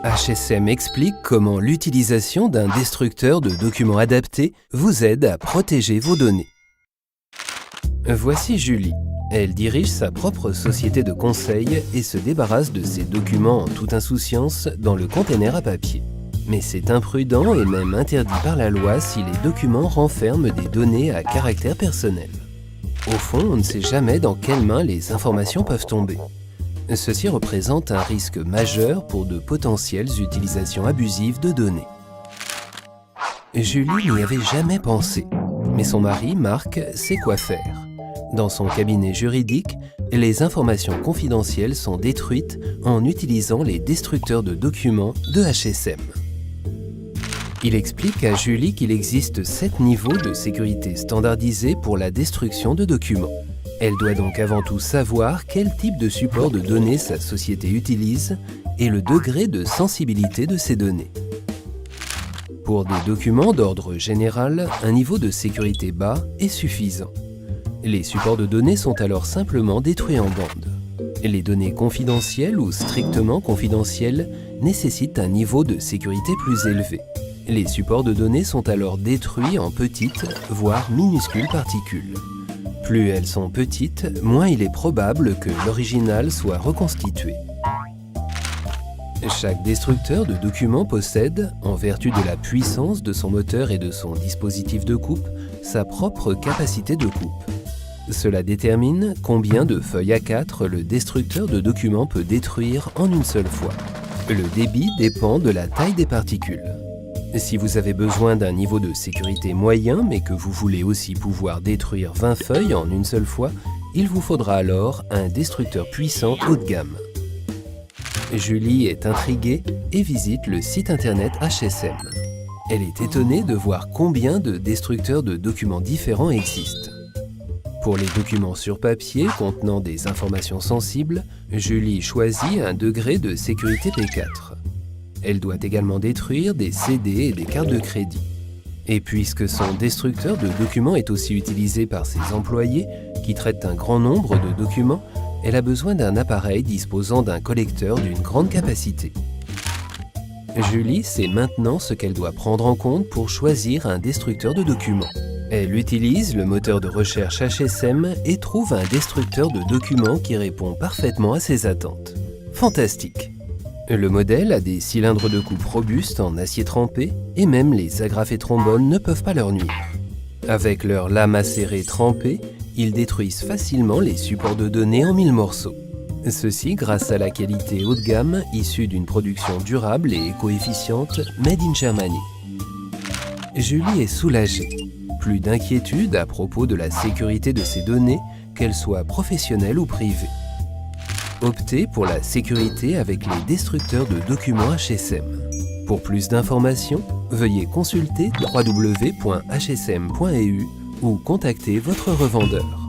HSM explique comment l'utilisation d'un destructeur de documents adapté vous aide à protéger vos données. Voici Julie. Elle dirige sa propre société de conseil et se débarrasse de ses documents en toute insouciance dans le container à papier. Mais c'est imprudent et même interdit par la loi si les documents renferment des données à caractère personnel. Au fond, on ne sait jamais dans quelles mains les informations peuvent tomber. Ceci représente un risque majeur pour de potentielles utilisations abusives de données. Julie n'y avait jamais pensé, mais son mari, Marc, sait quoi faire. Dans son cabinet juridique, les informations confidentielles sont détruites en utilisant les destructeurs de documents de HSM. Il explique à Julie qu'il existe 7 niveaux de sécurité standardisés pour la destruction de documents. Elle doit donc avant tout savoir quel type de support de données sa société utilise et le degré de sensibilité de ces données. Pour des documents d'ordre général, un niveau de sécurité bas est suffisant. Les supports de données sont alors simplement détruits en bande. Les données confidentielles ou strictement confidentielles nécessitent un niveau de sécurité plus élevé. Les supports de données sont alors détruits en petites, voire minuscules particules. Plus elles sont petites, moins il est probable que l'original soit reconstitué. Chaque destructeur de documents possède, en vertu de la puissance de son moteur et de son dispositif de coupe, sa propre capacité de coupe. Cela détermine combien de feuilles A4 le destructeur de documents peut détruire en une seule fois. Le débit dépend de la taille des particules. Si vous avez besoin d'un niveau de sécurité moyen, mais que vous voulez aussi pouvoir détruire 20 feuilles en une seule fois, il vous faudra alors un destructeur puissant haut de gamme. Julie est intriguée et visite le site internet HSM. Elle est étonnée de voir combien de destructeurs de documents différents existent. Pour les documents sur papier contenant des informations sensibles, Julie choisit un degré de sécurité P4. Elle doit également détruire des CD et des cartes de crédit. Et puisque son destructeur de documents est aussi utilisé par ses employés, qui traitent un grand nombre de documents, elle a besoin d'un appareil disposant d'un collecteur d'une grande capacité. Julie sait maintenant ce qu'elle doit prendre en compte pour choisir un destructeur de documents. Elle utilise le moteur de recherche HSM et trouve un destructeur de documents qui répond parfaitement à ses attentes. Fantastique! Le modèle a des cylindres de coupe robustes en acier trempé et même les agrafes et trombones ne peuvent pas leur nuire. Avec leurs lames acérées trempées, ils détruisent facilement les supports de données en 1000 morceaux. Ceci grâce à la qualité haut de gamme issue d'une production durable et éco-efficiente made in Germany. Julie est soulagée. Plus d'inquiétude à propos de la sécurité de ses données, qu'elles soient professionnelles ou privées. Optez pour la sécurité avec les destructeurs de documents HSM. Pour plus d'informations, veuillez consulter www.hsm.eu ou contacter votre revendeur.